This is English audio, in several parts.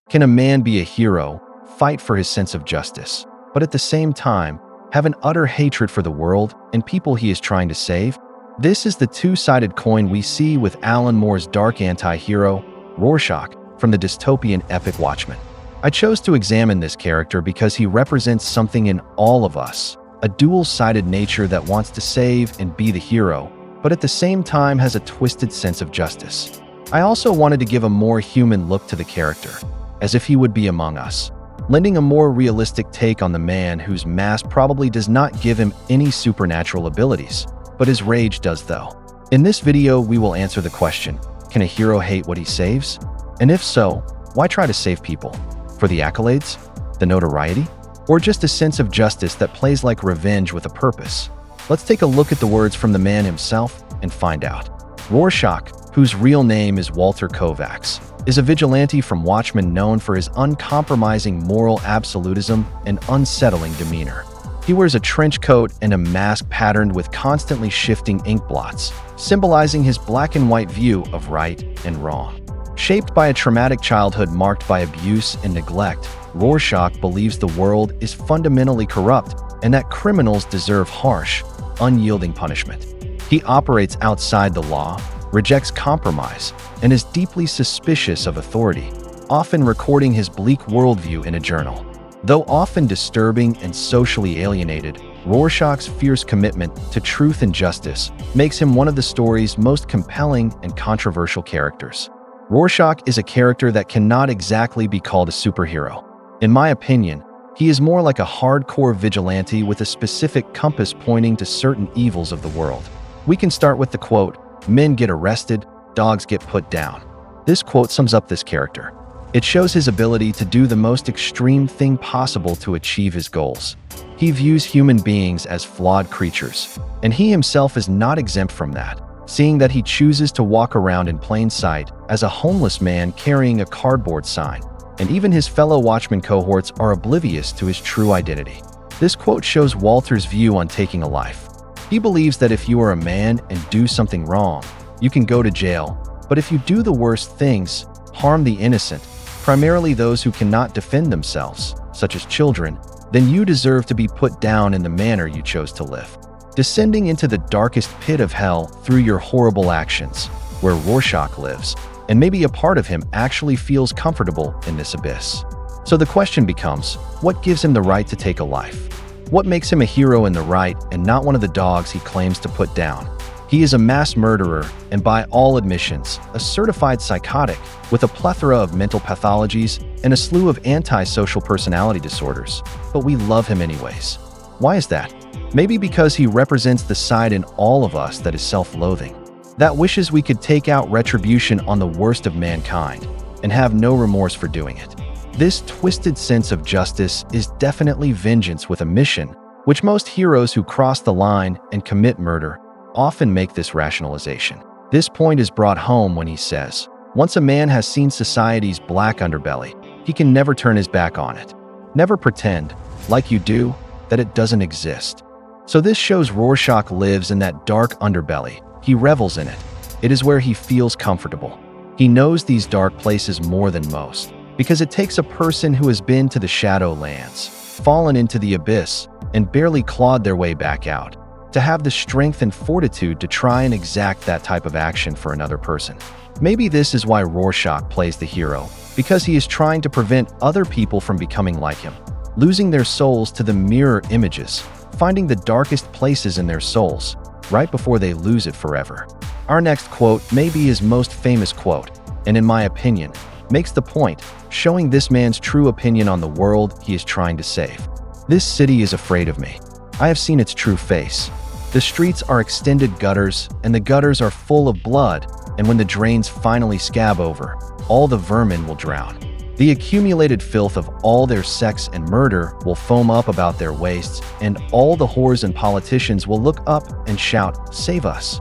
Can a man be a hero, fight for his sense of justice, but at the same time, have an utter hatred for the world and people he is trying to save? This is the two-sided coin we see with Alan Moore's dark anti-hero, Rorschach, from the dystopian epic Watchmen. I chose to examine this character because he represents something in all of us, a dual-sided nature that wants to save and be the hero, but at the same time has a twisted sense of justice. I also wanted to give a more human look to the character, as if he would be among us, lending a more realistic take on the man whose mask probably does not give him any supernatural abilities, but his rage does though. In this video, we will answer the question, can a hero hate what he saves? And if so, why try to save people? For the accolades? The notoriety? Or just a sense of justice that plays like revenge with a purpose? Let's take a look at the words from the man himself and find out. Rorschach, whose real name is Walter Kovacs, is a vigilante from Watchmen known for his uncompromising moral absolutism and unsettling demeanor. He wears a trench coat and a mask patterned with constantly shifting ink blots, symbolizing his black and white view of right and wrong. Shaped by a traumatic childhood marked by abuse and neglect, Rorschach believes the world is fundamentally corrupt and that criminals deserve harsh, unyielding punishment. He operates outside the law, rejects compromise, and is deeply suspicious of authority, often recording his bleak worldview in a journal. Though often disturbing and socially alienated, Rorschach's fierce commitment to truth and justice makes him one of the story's most compelling and controversial characters. Rorschach is a character that cannot exactly be called a superhero. In my opinion, he is more like a hardcore vigilante with a specific compass pointing to certain evils of the world. We can start with the quote, "Men get arrested, dogs get put down." This quote sums up this character. It shows his ability to do the most extreme thing possible to achieve his goals. He views human beings as flawed creatures, and he himself is not exempt from that, seeing that he chooses to walk around in plain sight as a homeless man carrying a cardboard sign, and even his fellow Watchmen cohorts are oblivious to his true identity. This quote shows Walter's view on taking a life. He believes that if you are a man and do something wrong, you can go to jail, but if you do the worst things, harm the innocent, primarily those who cannot defend themselves, such as children, then you deserve to be put down in the manner you chose to live, descending into the darkest pit of hell through your horrible actions, where Rorschach lives, and maybe a part of him actually feels comfortable in this abyss. So the question becomes, what gives him the right to take a life? What makes him a hero in the right and not one of the dogs he claims to put down? He is a mass murderer and, by all admissions, a certified psychotic with a plethora of mental pathologies and a slew of antisocial personality disorders. But we love him anyways. Why is that? Maybe because he represents the side in all of us that is self-loathing, that wishes we could take out retribution on the worst of mankind and have no remorse for doing it. This twisted sense of justice is definitely vengeance with a mission, which most heroes who cross the line and commit murder often make this rationalization. This point is brought home when he says, once a man has seen society's black underbelly, he can never turn his back on it. Never pretend, like you do, that it doesn't exist. So this shows Rorschach lives in that dark underbelly. He revels in it. It is where he feels comfortable. He knows these dark places more than most, because it takes a person who has been to the Shadowlands, fallen into the abyss, and barely clawed their way back out, to have the strength and fortitude to try and exact that type of action for another person. Maybe this is why Rorschach plays the hero, because he is trying to prevent other people from becoming like him, losing their souls to the mirror images, finding the darkest places in their souls, right before they lose it forever. Our next quote may be his most famous quote, and in my opinion, makes the point, showing this man's true opinion on the world he is trying to save. This city is afraid of me. I have seen its true face. The streets are extended gutters, and the gutters are full of blood, and when the drains finally scab over, all the vermin will drown. The accumulated filth of all their sex and murder will foam up about their waists, and all the whores and politicians will look up and shout, "Save us."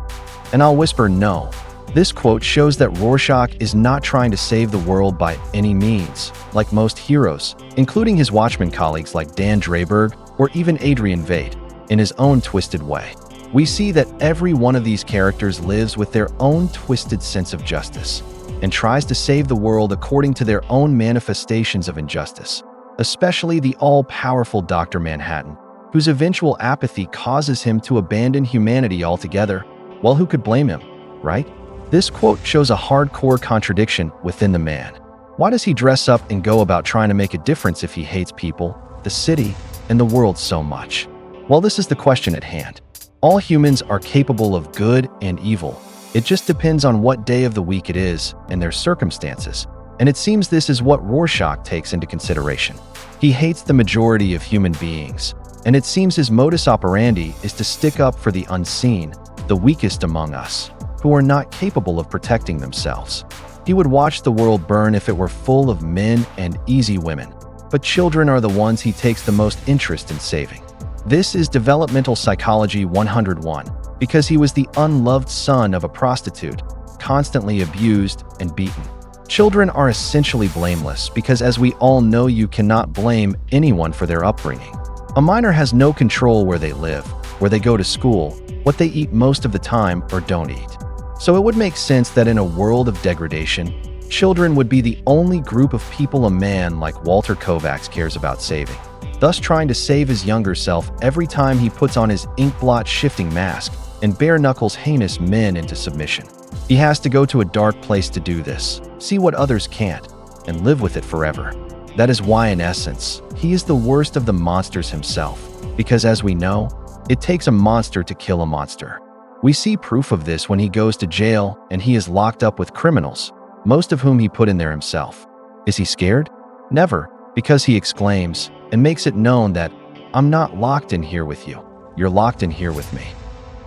And I'll whisper, no. This quote shows that Rorschach is not trying to save the world by any means, like most heroes, including his Watchmen colleagues like Dan Drayberg or even Adrian Veidt, in his own twisted way. We see that every one of these characters lives with their own twisted sense of justice. and tries to save the world according to their own manifestations of injustice, especially the all-powerful Dr. Manhattan, whose eventual apathy causes him to abandon humanity altogether. Well, who could blame him, right? This quote shows a hardcore contradiction within the man. Why does he dress up and go about trying to make a difference if he hates people, the city, and the world so much? Well, this is the question at hand. All humans are capable of good and evil. It just depends on what day of the week it is and their circumstances. And it seems this is what Rorschach takes into consideration. He hates the majority of human beings, and it seems his modus operandi is to stick up for the unseen, the weakest among us, who are not capable of protecting themselves. He would watch the world burn if it were full of men and easy women, but children are the ones he takes the most interest in saving. This is Developmental Psychology 101, because he was the unloved son of a prostitute, constantly abused and beaten. Children are essentially blameless because, as we all know, you cannot blame anyone for their upbringing. A minor has no control where they live, where they go to school, what they eat most of the time or don't eat. So it would make sense that in a world of degradation, children would be the only group of people a man like Walter Kovacs cares about saving, thus trying to save his younger self every time he puts on his inkblot shifting mask and bare-knuckles heinous men into submission. He has to go to a dark place to do this, see what others can't, and live with it forever. That is why, in essence, he is the worst of the monsters himself, because as we know, it takes a monster to kill a monster. We see proof of this when he goes to jail and he is locked up with criminals, most of whom he put in there himself. Is he scared? Never, because he exclaims and makes it known that, "I'm not locked in here with you, you're locked in here with me."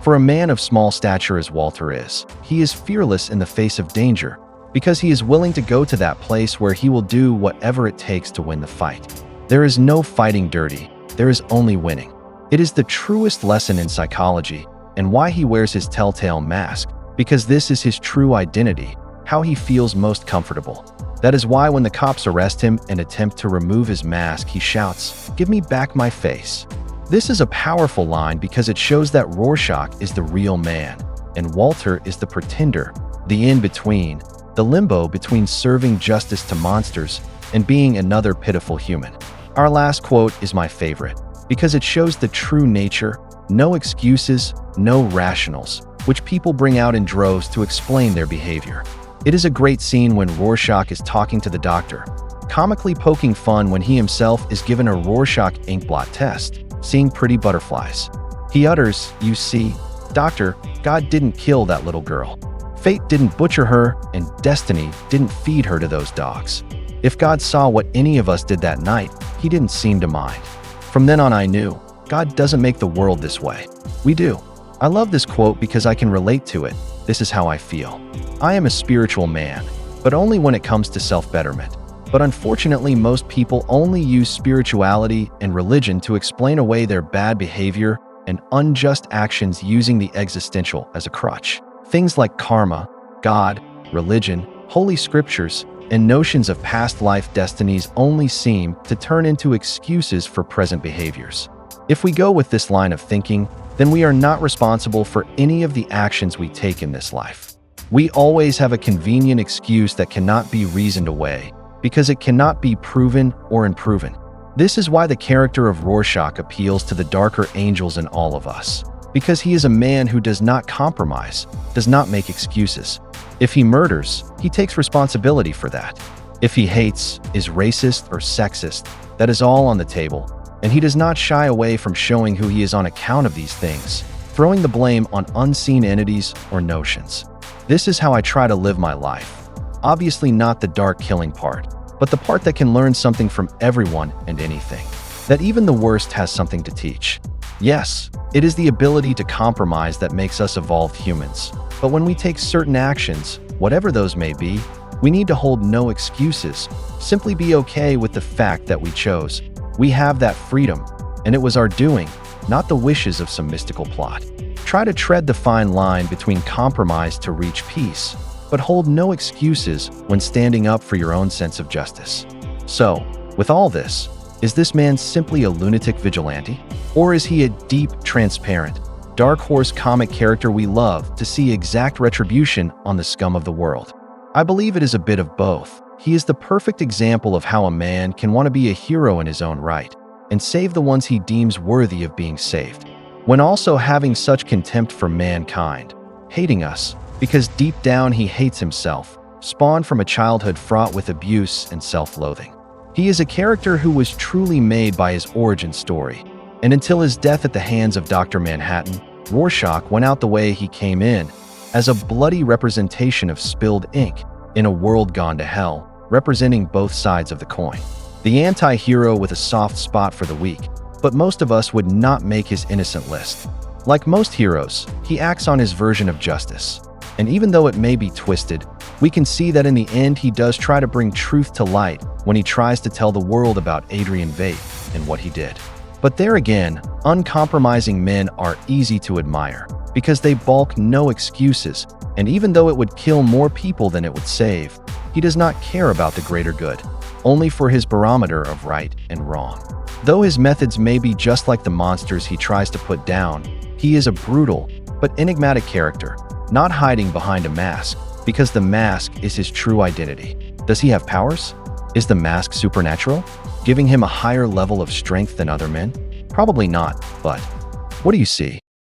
For a man of small stature as Walter is, he is fearless in the face of danger, because he is willing to go to that place where he will do whatever it takes to win the fight. There is no fighting dirty, there is only winning. It is the truest lesson in psychology, and why he wears his telltale mask, because this is his true identity, how he feels most comfortable. That is why when the cops arrest him and attempt to remove his mask, he shouts, "Give me back my face." This is a powerful line because it shows that Rorschach is the real man, and Walter is the pretender, the in-between, the limbo between serving justice to monsters and being another pitiful human. Our last quote is my favorite, because it shows the true nature, no excuses, no rationals, which people bring out in droves to explain their behavior. It is a great scene when Rorschach is talking to the doctor, comically poking fun when he himself is given a Rorschach inkblot test, seeing pretty butterflies. He utters, "You see, doctor, God didn't kill that little girl. Fate didn't butcher her, and destiny didn't feed her to those dogs. If God saw what any of us did that night, he didn't seem to mind." From then on I knew, God doesn't make the world this way. We do. I love this quote because I can relate to it. This is how I feel. I am a spiritual man, but only when it comes to self-betterment. But unfortunately, most people only use spirituality and religion to explain away their bad behavior and unjust actions, using the existential as a crutch. Things like karma, God, religion, holy scriptures, and notions of past life destinies only seem to turn into excuses for present behaviors. If we go with this line of thinking, then we are not responsible for any of the actions we take in this life. We always have a convenient excuse that cannot be reasoned away, because it cannot be proven or unproven. This is why the character of Rorschach appeals to the darker angels in all of us, because he is a man who does not compromise, does not make excuses. If he murders, he takes responsibility for that. If he hates, is racist or sexist, that is all on the table, and he does not shy away from showing who he is on account of these things, throwing the blame on unseen entities or notions. This is how I try to live my life. Obviously not the dark killing part, but the part that can learn something from everyone and anything. That even the worst has something to teach. Yes, it is the ability to compromise that makes us evolved humans. But when we take certain actions, whatever those may be, we need to hold no excuses. Simply be okay with the fact that we chose. We have that freedom, and it was our doing, not the wishes of some mystical plot. Try to tread the fine line between compromise to reach peace, but hold no excuses when standing up for your own sense of justice. So, with all this, is this man simply a lunatic vigilante? Or is he a deep, transparent, dark horse comic character we love to see exact retribution on the scum of the world? I believe it is a bit of both. He is the perfect example of how a man can want to be a hero in his own right and save the ones he deems worthy of being saved, when also having such contempt for mankind, hating us because deep down he hates himself, spawned from a childhood fraught with abuse and self-loathing. He is a character who was truly made by his origin story, and until his death at the hands of Dr. Manhattan, Rorschach went out the way he came in, as a bloody representation of spilled ink in a world gone to hell, representing both sides of the coin. The anti-hero with a soft spot for the weak, but most of us would not make his innocent list. Like most heroes, he acts on his version of justice, and even though it may be twisted, we can see that in the end he does try to bring truth to light when he tries to tell the world about Adrian Veidt and what he did. But there again, uncompromising men are easy to admire because they balk no excuses, and even though it would kill more people than it would save, he does not care about the greater good, only for his barometer of right and wrong. Though his methods may be just like the monsters he tries to put down, he is a brutal but enigmatic character, not hiding behind a mask, because the mask is his true identity. Does he have powers? Is the mask supernatural, giving him a higher level of strength than other men? Probably not, but what do you see?